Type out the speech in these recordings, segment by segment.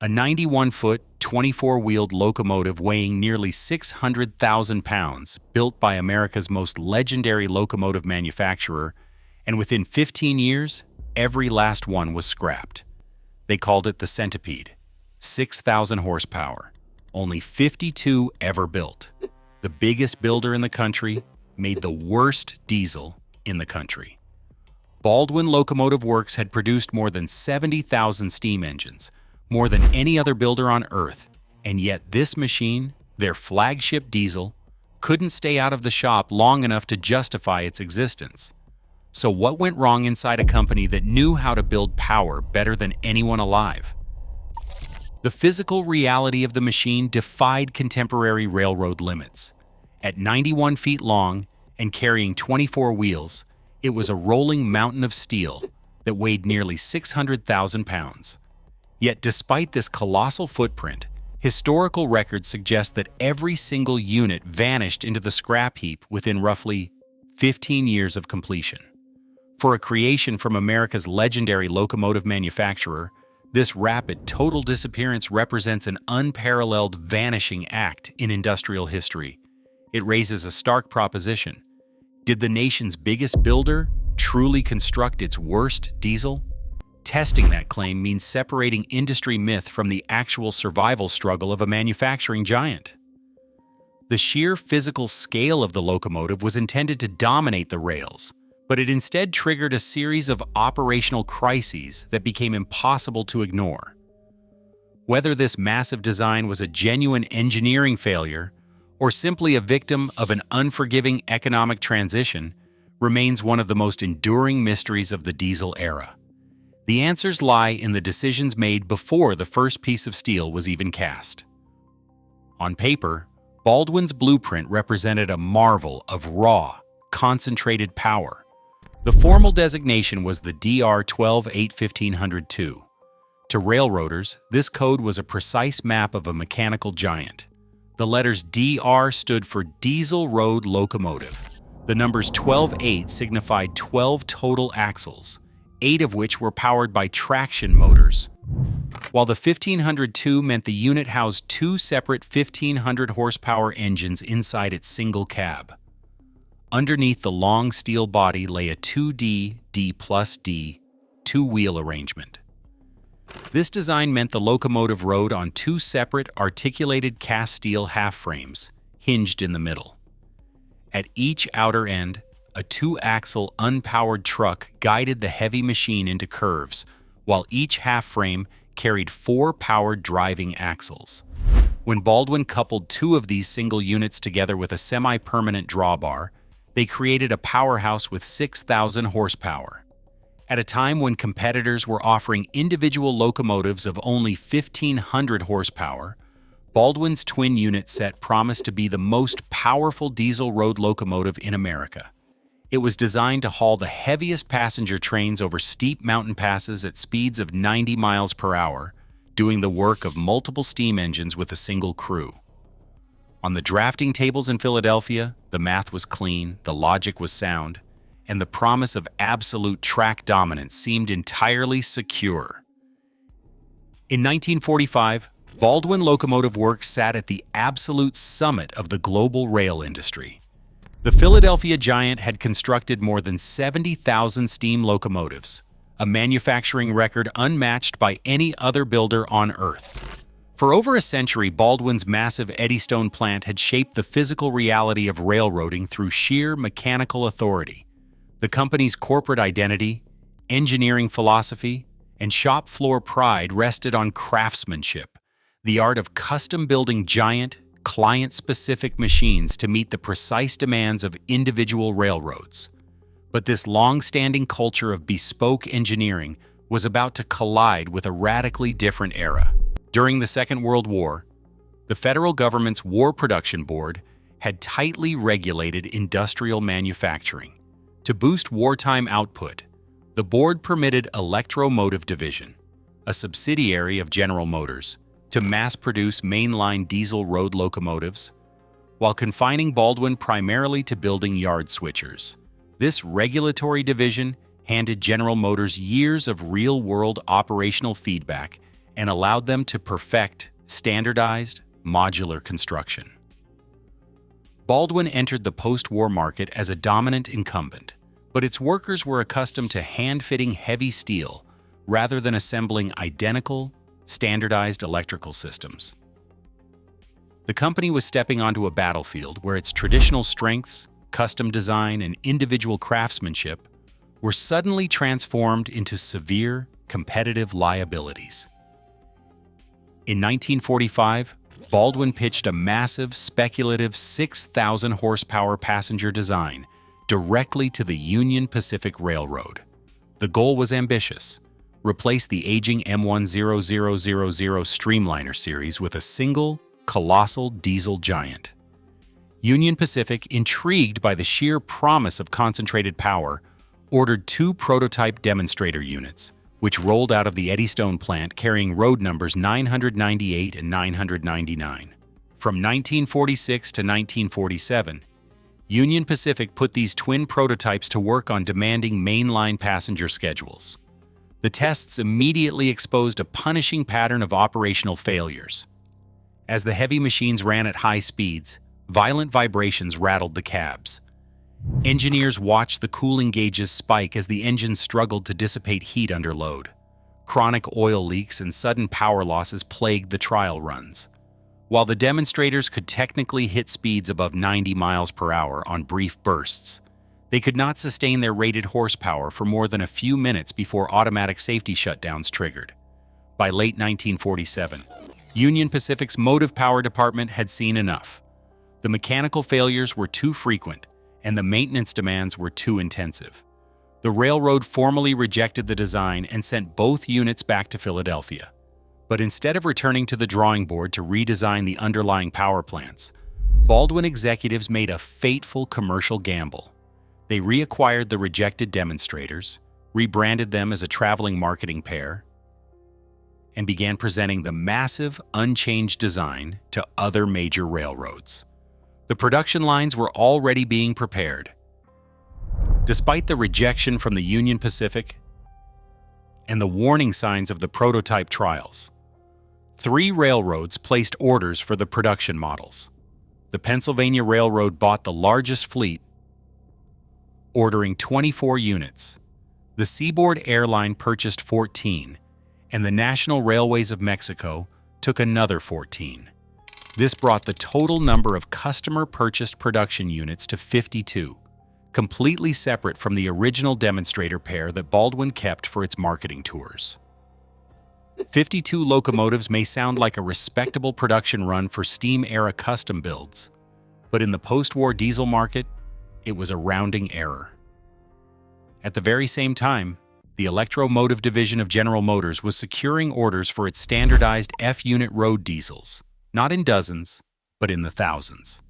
a 91-foot, 24-wheeled locomotive weighing nearly 600,000 pounds, built by America's most legendary locomotive manufacturer, and within 15 years, every last one was scrapped. They called it the Centipede. 6,000 horsepower, only 52 ever built. The biggest builder in the country made the worst diesel in the country. Baldwin Locomotive Works had produced more than 70,000 steam engines, more than any other builder on Earth, and yet this machine, their flagship diesel, couldn't stay out of the shop long enough to justify its existence. So what went wrong inside a company that knew how to build power better than anyone alive? The physical reality of the machine defied contemporary railroad limits. At 91 feet long and carrying 24 wheels, it was a rolling mountain of steel that weighed nearly 600,000 pounds. Yet despite this colossal footprint, historical records suggest that every single unit vanished into the scrap heap within roughly 15 years of completion. For a creation from America's legendary locomotive manufacturer, this rapid total disappearance represents an unparalleled vanishing act in industrial history. It raises a stark proposition. Did the nation's biggest builder truly construct its worst diesel? Testing that claim means separating industry myth from the actual survival struggle of a manufacturing giant. The sheer physical scale of the locomotive was intended to dominate the rails, but it instead triggered a series of operational crises that became impossible to ignore. Whether this massive design was a genuine engineering failure or simply a victim of an unforgiving economic transition remains one of the most enduring mysteries of the diesel era. The answers lie in the decisions made before the first piece of steel was even cast. On paper, Baldwin's blueprint represented a marvel of raw, concentrated power. The formal designation was the DR-12-8-1500. To railroaders, this code was a precise map of a mechanical giant. The letters DR stood for Diesel Road Locomotive. The numbers 12-8 signified 12 total axles, 8 of which were powered by traction motors, while the 1502 meant the unit housed 2 separate 1,500 horsepower engines inside its single cab. Underneath the long steel body lay a 2D, D+D, two-wheel arrangement. This design meant the locomotive rode on 2 separate articulated cast steel half frames, hinged in the middle. At each outer end, a 2-axle unpowered truck guided the heavy machine into curves, while each half frame carried 4 powered driving axles. When Baldwin coupled 2 of these single units together with a semi-permanent drawbar, they created a powerhouse with 6,000 horsepower. At a time when competitors were offering individual locomotives of only 1,500 horsepower, Baldwin's twin unit set promised to be the most powerful diesel road locomotive in America. It was designed to haul the heaviest passenger trains over steep mountain passes at speeds of 90 miles per hour, doing the work of multiple steam engines with a single crew. On the drafting tables in Philadelphia, the math was clean, the logic was sound, and the promise of absolute track dominance seemed entirely secure. In 1945, Baldwin Locomotive Works sat at the absolute summit of the global rail industry. The Philadelphia giant had constructed more than 70,000 steam locomotives, a manufacturing record unmatched by any other builder on Earth. For over a century, Baldwin's massive Eddystone plant had shaped the physical reality of railroading through sheer mechanical authority. The company's corporate identity, engineering philosophy, and shop floor pride rested on craftsmanship, the art of custom-building giant, client-specific machines to meet the precise demands of individual railroads. But this long-standing culture of bespoke engineering was about to collide with a radically different era. During the Second World War, the federal government's War Production Board had tightly regulated industrial manufacturing. To boost wartime output, the board permitted Electromotive Division, a subsidiary of General Motors, to mass-produce mainline diesel road locomotives, while confining Baldwin primarily to building yard switchers. This regulatory division handed General Motors years of real-world operational feedback and allowed them to perfect standardized, modular construction. Baldwin entered the post-war market as a dominant incumbent, but its workers were accustomed to hand-fitting heavy steel rather than assembling identical, standardized electrical systems. The company was stepping onto a battlefield where its traditional strengths, custom design, and individual craftsmanship were suddenly transformed into severe, competitive liabilities. In 1945, Baldwin pitched a massive, speculative 6,000 horsepower passenger design directly to the Union Pacific Railroad. The goal was ambitious: replace the aging M10000 Streamliner series with a single, colossal diesel giant. Union Pacific, intrigued by the sheer promise of concentrated power, ordered 2 prototype demonstrator units, which rolled out of the Eddystone plant carrying road numbers 998 and 999. From 1946 to 1947, Union Pacific put these twin prototypes to work on demanding mainline passenger schedules. The tests immediately exposed a punishing pattern of operational failures. As the heavy machines ran at high speeds, violent vibrations rattled the cabs. Engineers watched the cooling gauges spike as the engines struggled to dissipate heat under load. Chronic oil leaks and sudden power losses plagued the trial runs. While the demonstrators could technically hit speeds above 90 miles per hour on brief bursts, they could not sustain their rated horsepower for more than a few minutes before automatic safety shutdowns triggered. By late 1947, Union Pacific's motive power department had seen enough. The mechanical failures were too frequent, and the maintenance demands were too intensive. The railroad formally rejected the design and sent both units back to Philadelphia. But instead of returning to the drawing board to redesign the underlying power plants, Baldwin executives made a fateful commercial gamble. They reacquired the rejected demonstrators, rebranded them as a traveling marketing pair, and began presenting the massive, unchanged design to other major railroads. The production lines were already being prepared. Despite the rejection from the Union Pacific and the warning signs of the prototype trials, 3 railroads placed orders for the production models. The Pennsylvania Railroad bought the largest fleet, ordering 24 units. The Seaboard Air Line purchased 14, and the National Railways of Mexico took another 14. This brought the total number of customer-purchased production units to 52, completely separate from the original demonstrator pair that Baldwin kept for its marketing tours. 52 locomotives may sound like a respectable production run for steam-era custom builds, but in the post-war diesel market, it was a rounding error. At the very same time, the Electromotive division of General Motors was securing orders for its standardized F-unit road diesels, not in dozens, but in the thousands.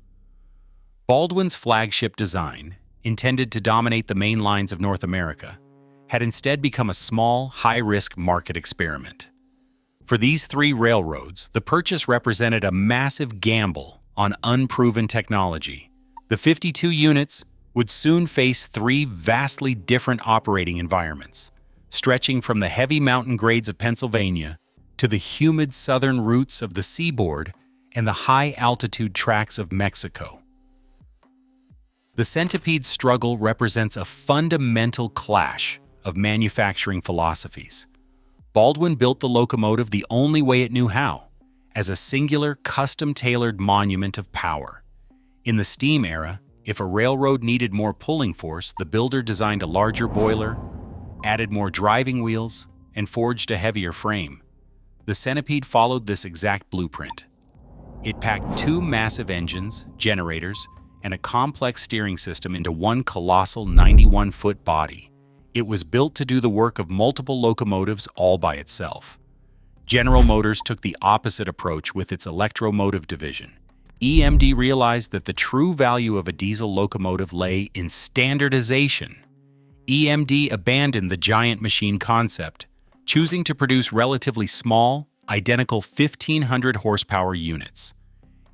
Baldwin's flagship design, intended to dominate the main lines of North America, had instead become a small, high-risk market experiment. For these 3 railroads, the purchase represented a massive gamble on unproven technology. The 52 units would soon face 3 vastly different operating environments, stretching from the heavy mountain grades of Pennsylvania to the humid southern routes of the seaboard and the high-altitude tracts of Mexico. The Centipede's struggle represents a fundamental clash of manufacturing philosophies. Baldwin built the locomotive the only way it knew how, as a singular, custom-tailored monument of power. In the steam era, if a railroad needed more pulling force, the builder designed a larger boiler, added more driving wheels, and forged a heavier frame. The Centipede followed this exact blueprint. It packed 2 massive engines, generators, and a complex steering system into one colossal 91-foot body. It was built to do the work of multiple locomotives all by itself. General Motors took the opposite approach with its Electromotive division. EMD realized that the true value of a diesel locomotive lay in standardization. EMD abandoned the giant machine concept, choosing to produce relatively small, identical 1,500 horsepower units.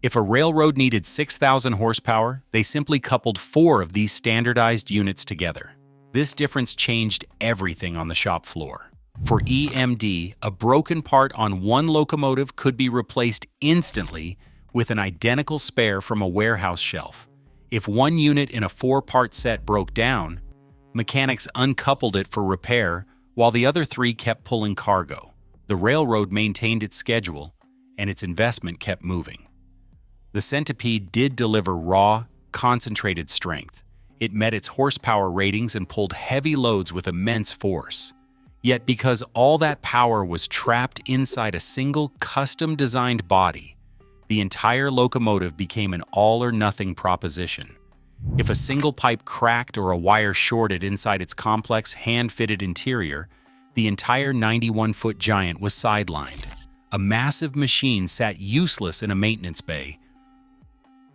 If a railroad needed 6,000 horsepower, they simply coupled 4 of these standardized units together. This difference changed everything on the shop floor. For EMD, a broken part on one locomotive could be replaced instantly with an identical spare from a warehouse shelf. If one unit in a 4-part set broke down, mechanics uncoupled it for repair while the other 3 kept pulling cargo. The railroad maintained its schedule, and its investment kept moving. The Centipede did deliver raw, concentrated strength. It met its horsepower ratings and pulled heavy loads with immense force. Yet because all that power was trapped inside a single custom-designed body, the entire locomotive became an all-or-nothing proposition. If a single pipe cracked or a wire shorted inside its complex, hand-fitted interior, the entire 91-foot giant was sidelined. A massive machine sat useless in a maintenance bay,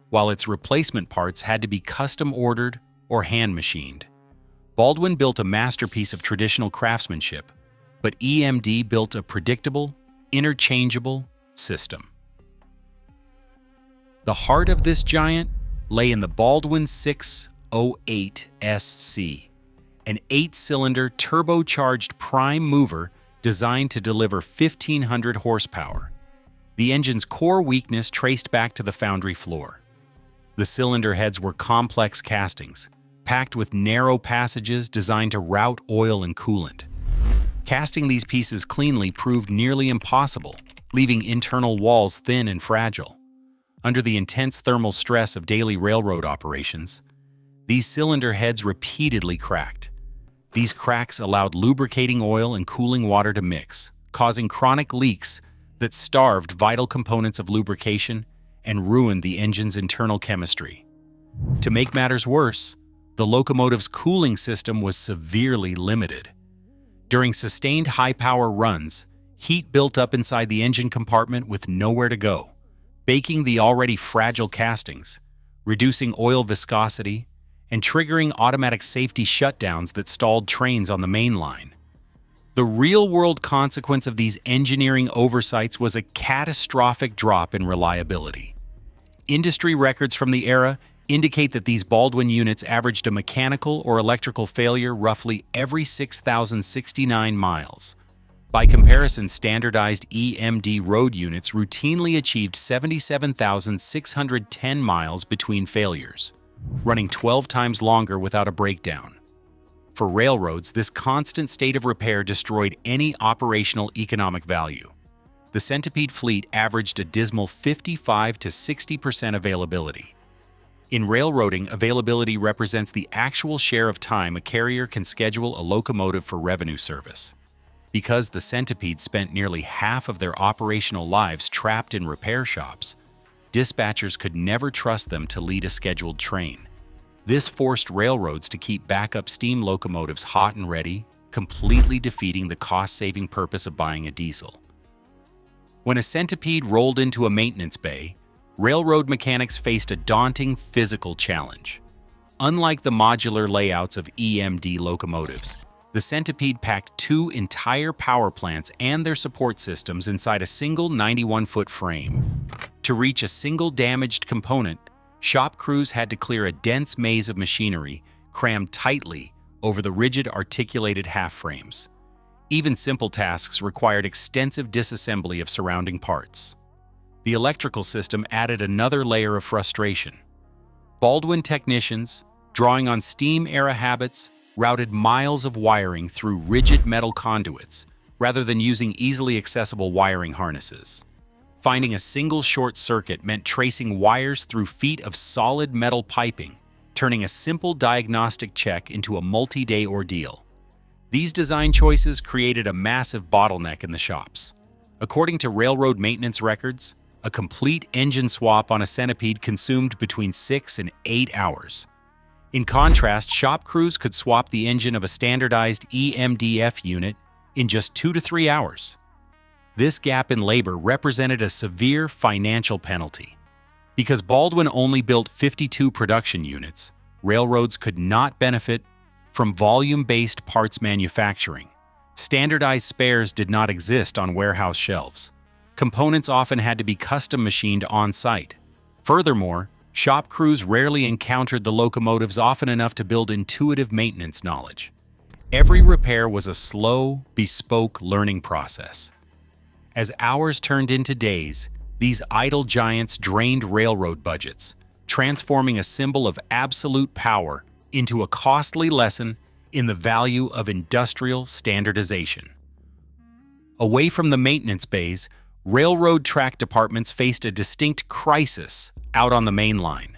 while its replacement parts had to be custom-ordered or hand-machined. Baldwin built a masterpiece of traditional craftsmanship, but EMD built a predictable, interchangeable system. The heart of this giant lay in the Baldwin 608SC, an 8-cylinder turbocharged prime mover designed to deliver 1,500 horsepower. The engine's core weakness traced back to the foundry floor. The cylinder heads were complex castings, packed with narrow passages designed to route oil and coolant. Casting these pieces cleanly proved nearly impossible, leaving internal walls thin and fragile. Under the intense thermal stress of daily railroad operations, these cylinder heads repeatedly cracked. These cracks allowed lubricating oil and cooling water to mix, causing chronic leaks that starved vital components of lubrication and ruined the engine's internal chemistry. To make matters worse, the locomotive's cooling system was severely limited. During sustained high-power runs, heat built up inside the engine compartment with nowhere to go, baking the already fragile castings, reducing oil viscosity, and triggering automatic safety shutdowns that stalled trains on the main line. The real-world consequence of these engineering oversights was a catastrophic drop in reliability. Industry records from the era indicate that these Baldwin units averaged a mechanical or electrical failure roughly every 6,069 miles. By comparison, standardized EMD road units routinely achieved 77,610 miles between failures, running 12 times longer without a breakdown. For railroads, this constant state of repair destroyed any operational economic value. The Centipede fleet averaged a dismal 55 to 60% availability. In railroading, availability represents the actual share of time a carrier can schedule a locomotive for revenue service. Because the Centipede spent nearly half of their operational lives trapped in repair shops, dispatchers could never trust them to lead a scheduled train. This forced railroads to keep backup steam locomotives hot and ready, completely defeating the cost-saving purpose of buying a diesel. When a Centipede rolled into a maintenance bay, railroad mechanics faced a daunting physical challenge. Unlike the modular layouts of EMD locomotives, the Centipede packed 2 entire power plants and their support systems inside a single 91-foot frame. To reach a single damaged component, shop crews had to clear a dense maze of machinery crammed tightly over the rigid articulated half frames. Even simple tasks required extensive disassembly of surrounding parts. The electrical system added another layer of frustration. Baldwin technicians, drawing on steam-era habits, routed miles of wiring through rigid metal conduits rather than using easily accessible wiring harnesses. Finding a single short circuit meant tracing wires through feet of solid metal piping, turning a simple diagnostic check into a multi-day ordeal. These design choices created a massive bottleneck in the shops. According to railroad maintenance records, a complete engine swap on a Centipede consumed between 6 and 8 hours. In contrast, shop crews could swap the engine of a standardized EMDF unit in just 2 to 3 hours. This gap in labor represented a severe financial penalty. Because Baldwin only built 52 production units, railroads could not benefit from volume-based parts manufacturing. Standardized spares did not exist on warehouse shelves. Components often had to be custom machined on-site. Furthermore, shop crews rarely encountered the locomotives often enough to build intuitive maintenance knowledge. Every repair was a slow, bespoke learning process. As hours turned into days, these idle giants drained railroad budgets, transforming a symbol of absolute power into a costly lesson in the value of industrial standardization. Away from the maintenance bays, railroad track departments faced a distinct crisis out on the main line.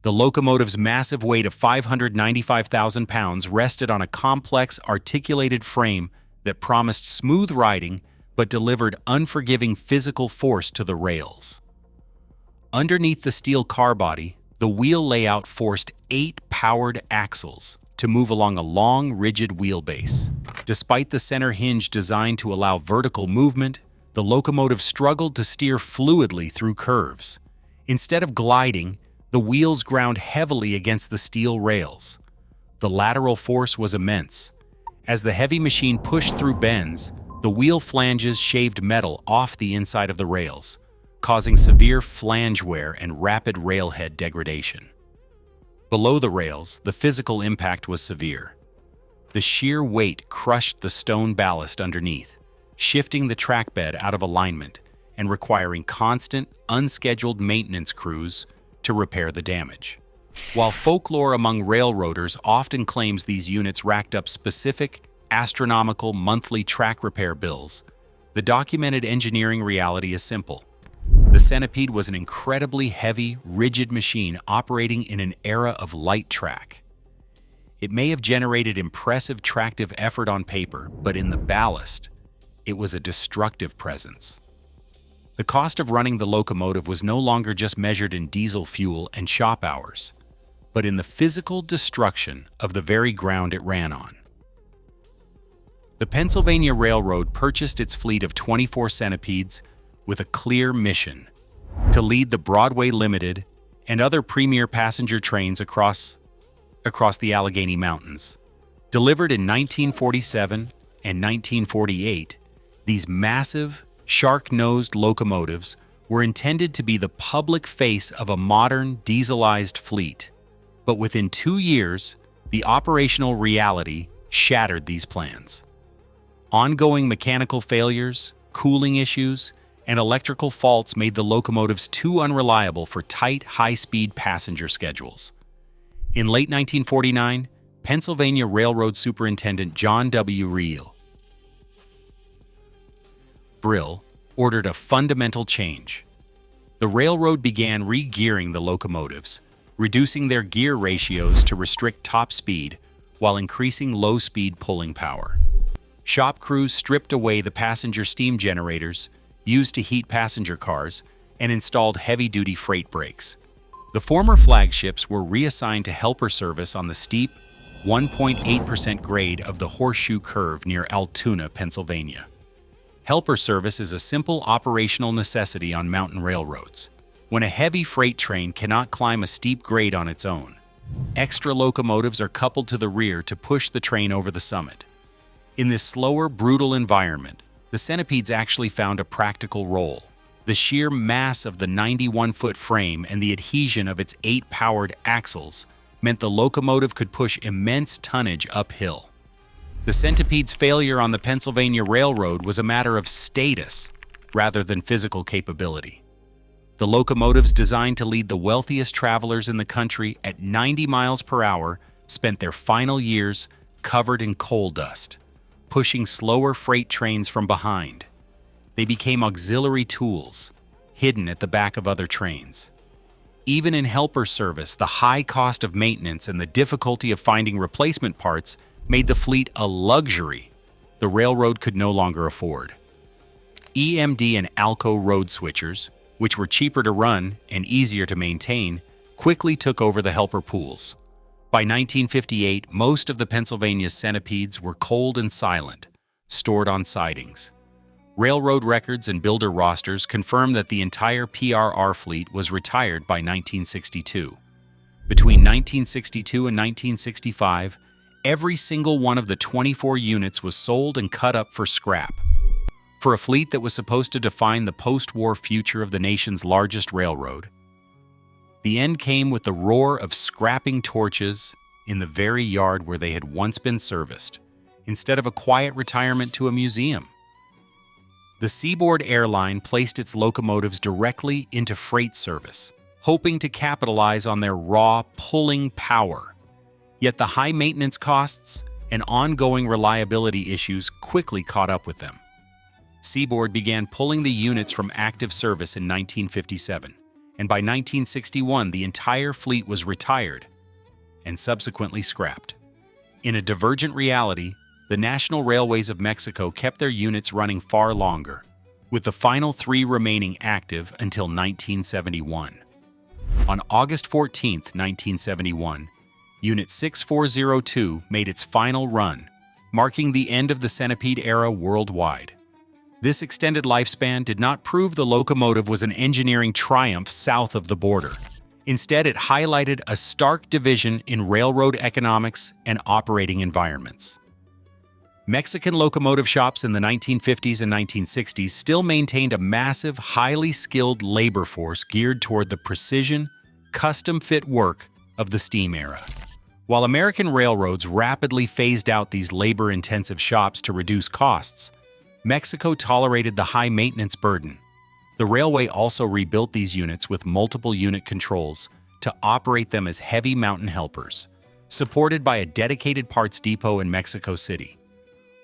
The locomotive's massive weight of 595,000 pounds rested on a complex, articulated frame that promised smooth riding but delivered unforgiving physical force to the rails. Underneath the steel car body, the wheel layout forced 8 powered axles to move along a long, rigid wheelbase. Despite the center hinge designed to allow vertical movement, the locomotive struggled to steer fluidly through curves. Instead of gliding, the wheels ground heavily against the steel rails. The lateral force was immense. As the heavy machine pushed through bends, the wheel flanges shaved metal off the inside of the rails, causing severe flange wear and rapid railhead degradation. Below the rails, the physical impact was severe. The sheer weight crushed the stone ballast underneath, shifting the track bed out of alignment and requiring constant, unscheduled maintenance crews to repair the damage. While folklore among railroaders often claims these units racked up specific, astronomical monthly track repair bills, the documented engineering reality is simple. The Centipede was an incredibly heavy, rigid machine operating in an era of light track. It may have generated impressive tractive effort on paper, but in the ballast, it was a destructive presence. The cost of running the locomotive was no longer just measured in diesel fuel and shop hours, but in the physical destruction of the very ground it ran on. The Pennsylvania Railroad purchased its fleet of 24 Centipedes with a clear mission: to lead the Broadway Limited and other premier passenger trains across the Allegheny Mountains. Delivered in 1947 and 1948, these massive, shark-nosed locomotives were intended to be the public face of a modern, dieselized fleet. But within 2 years, the operational reality shattered these plans. Ongoing mechanical failures, cooling issues, and electrical faults made the locomotives too unreliable for tight, high-speed passenger schedules. In late 1949, Pennsylvania Railroad Superintendent John W. Brill ordered a fundamental change. The railroad began re-gearing the locomotives, reducing their gear ratios to restrict top speed while increasing low-speed pulling power. Shop crews stripped away the passenger steam generators used to heat passenger cars and installed heavy-duty freight brakes. The former flagships were reassigned to helper service on the steep, 1.8% grade of the Horseshoe Curve near Altoona, Pennsylvania. Helper service is a simple operational necessity on mountain railroads. When a heavy freight train cannot climb a steep grade on its own, extra locomotives are coupled to the rear to push the train over the summit. In this slower, brutal environment, the Centipedes actually found a practical role. The sheer mass of the 91-foot frame and the adhesion of its 8 powered axles meant the locomotive could push immense tonnage uphill. The Centipede's failure on the Pennsylvania Railroad was a matter of status rather than physical capability. The locomotives designed to lead the wealthiest travelers in the country at 90 miles per hour spent their final years covered in coal dust, pushing slower freight trains from behind. They became auxiliary tools, hidden at the back of other trains. Even in helper service, the high cost of maintenance and the difficulty of finding replacement parts made the fleet a luxury the railroad could no longer afford. EMD and ALCO road switchers, which were cheaper to run and easier to maintain, quickly took over the helper pools. By 1958, most of the Pennsylvania's Centipedes were cold and silent, stored on sidings. Railroad records and builder rosters confirm that the entire PRR fleet was retired by 1962. Between 1962 and 1965, every single one of the 24 units was sold and cut up for scrap. For a fleet that was supposed to define the post-war future of the nation's largest railroad, the end came with the roar of scrapping torches in the very yard where they had once been serviced, instead of a quiet retirement to a museum. The Seaboard Air Line placed its locomotives directly into freight service, hoping to capitalize on their raw pulling power. Yet the high maintenance costs and ongoing reliability issues quickly caught up with them. Seaboard began pulling the units from active service in 1957, and by 1961 the entire fleet was retired and subsequently scrapped. In a divergent reality, the National Railways of Mexico kept their units running far longer, with the final 3 remaining active until 1971. On August 14, 1971, Unit 6402 made its final run, marking the end of the Centipede era worldwide. This extended lifespan did not prove the locomotive was an engineering triumph south of the border. Instead, it highlighted a stark division in railroad economics and operating environments. Mexican locomotive shops in the 1950s and 1960s still maintained a massive, highly skilled labor force geared toward the precision, custom-fit work of the steam era. While American railroads rapidly phased out these labor-intensive shops to reduce costs, Mexico tolerated the high maintenance burden. The railway also rebuilt these units with multiple unit controls to operate them as heavy mountain helpers, supported by a dedicated parts depot in Mexico City.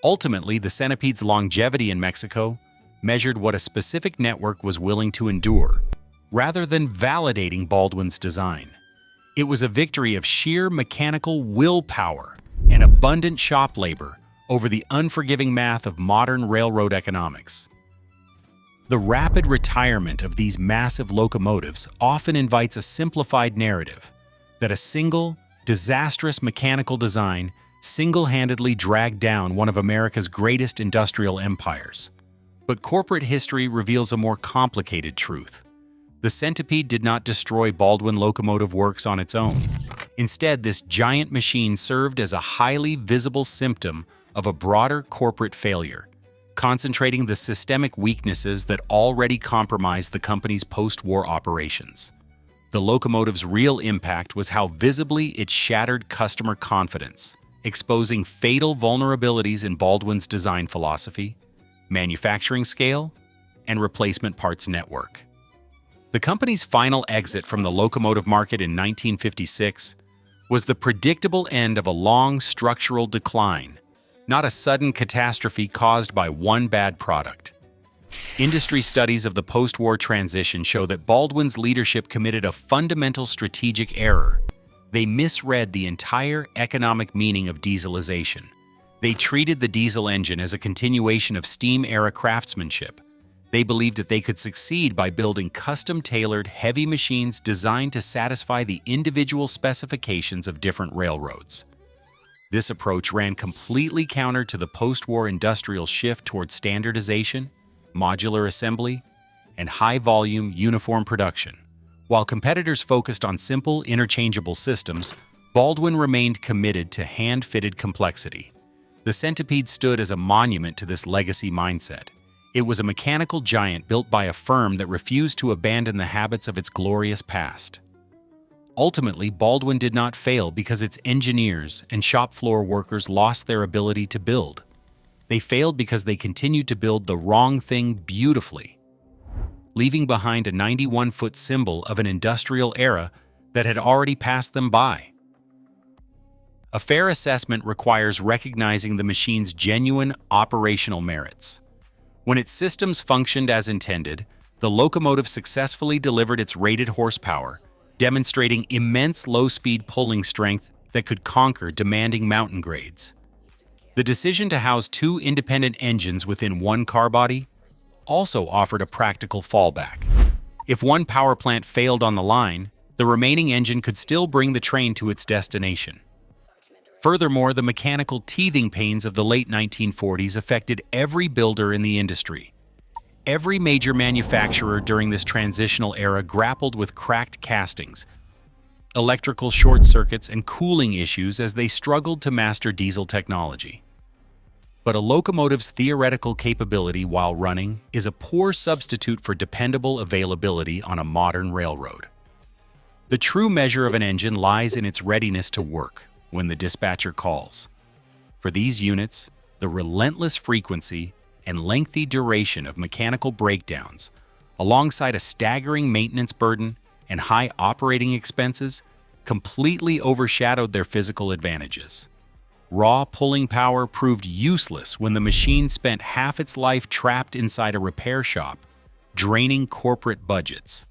Ultimately, the Centipede's longevity in Mexico measured what a specific network was willing to endure, rather than validating Baldwin's design. It was a victory of sheer mechanical willpower and abundant shop labor over the unforgiving math of modern railroad economics. The rapid retirement of these massive locomotives often invites a simplified narrative that a single, disastrous mechanical design single-handedly dragged down one of America's greatest industrial empires. But corporate history reveals a more complicated truth. The Centipede did not destroy Baldwin Locomotive Works on its own. Instead, this giant machine served as a highly visible symptom of a broader corporate failure, concentrating the systemic weaknesses that already compromised the company's post-war operations. The locomotive's real impact was how visibly it shattered customer confidence, exposing fatal vulnerabilities in Baldwin's design philosophy, manufacturing scale, and replacement parts network. The company's final exit from the locomotive market in 1956 was the predictable end of a long structural decline, not a sudden catastrophe caused by one bad product. Industry studies of the post-war transition show that Baldwin's leadership committed a fundamental strategic error. They misread the entire economic meaning of dieselization. They treated the diesel engine as a continuation of steam-era craftsmanship. They believed that they could succeed by building custom-tailored, heavy machines designed to satisfy the individual specifications of different railroads. This approach ran completely counter to the post-war industrial shift toward standardization, modular assembly, and high-volume, uniform production. While competitors focused on simple, interchangeable systems, Baldwin remained committed to hand-fitted complexity. The Centipede stood as a monument to this legacy mindset. It was a mechanical giant built by a firm that refused to abandon the habits of its glorious past. Ultimately, Baldwin did not fail because its engineers and shop floor workers lost their ability to build. They failed because they continued to build the wrong thing beautifully, leaving behind a 91-foot symbol of an industrial era that had already passed them by. A fair assessment requires recognizing the machine's genuine operational merits. When its systems functioned as intended, the locomotive successfully delivered its rated horsepower, demonstrating immense low-speed pulling strength that could conquer demanding mountain grades. The decision to house 2 independent engines within one car body also offered a practical fallback. If one power plant failed on the line, the remaining engine could still bring the train to its destination. Furthermore, the mechanical teething pains of the late 1940s affected every builder in the industry. Every major manufacturer during this transitional era grappled with cracked castings, electrical short circuits, and cooling issues as they struggled to master diesel technology. But a locomotive's theoretical capability while running is a poor substitute for dependable availability on a modern railroad. The true measure of an engine lies in its readiness to work when the dispatcher calls. For these units, the relentless frequency and lengthy duration of mechanical breakdowns, alongside a staggering maintenance burden and high operating expenses, completely overshadowed their physical advantages. Raw pulling power proved useless when the machine spent half its life trapped inside a repair shop, draining corporate budgets.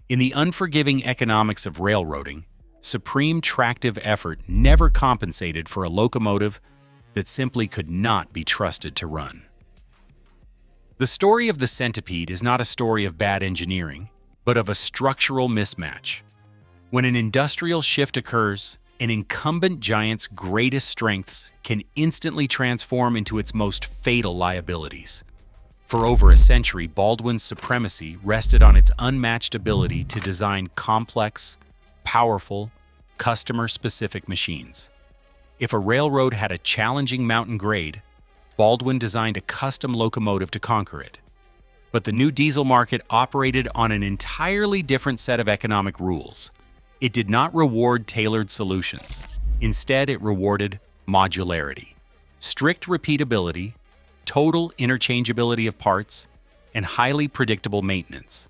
In the unforgiving economics of railroading, supreme tractive effort never compensated for a locomotive that simply could not be trusted to run. The story of the Centipede is not a story of bad engineering, but of a structural mismatch. When an industrial shift occurs, an incumbent giant's greatest strengths can instantly transform into its most fatal liabilities. For over a century, Baldwin's supremacy rested on its unmatched ability to design complex, powerful, customer-specific machines. If a railroad had a challenging mountain grade, Baldwin designed a custom locomotive to conquer it. But the new diesel market operated on an entirely different set of economic rules. It did not reward tailored solutions. Instead, it rewarded modularity, strict repeatability, total interchangeability of parts, and highly predictable maintenance.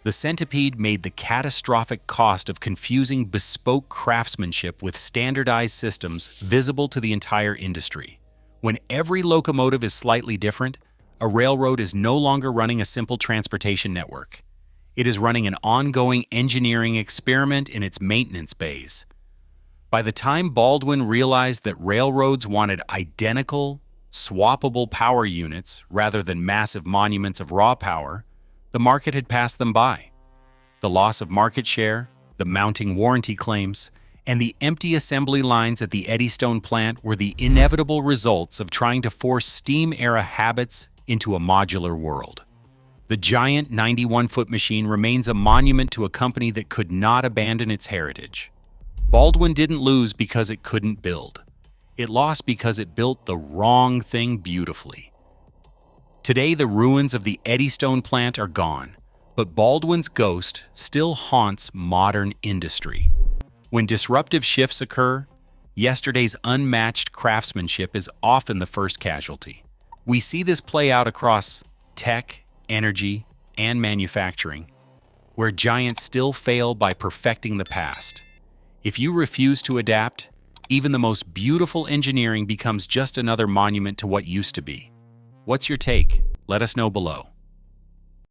The Centipede made the catastrophic cost of confusing bespoke craftsmanship with standardized systems visible to the entire industry. When every locomotive is slightly different, a railroad is no longer running a simple transportation network. It is running an ongoing engineering experiment in its maintenance bays. By the time Baldwin realized that railroads wanted identical, swappable power units rather than massive monuments of raw power, the market had passed them by. The loss of market share, the mounting warranty claims, and the empty assembly lines at the Eddystone plant were the inevitable results of trying to force steam-era habits into a modular world. The giant 91-foot machine remains a monument to a company that could not abandon its heritage. Baldwin didn't lose because it couldn't build. It lost because it built the wrong thing beautifully. Today, the ruins of the Eddystone plant are gone, but Baldwin's ghost still haunts modern industry. When disruptive shifts occur, yesterday's unmatched craftsmanship is often the first casualty. We see this play out across tech, energy, and manufacturing, where giants still fail by perfecting the past. If you refuse to adapt, even the most beautiful engineering becomes just another monument to what used to be. What's your take? Let us know below.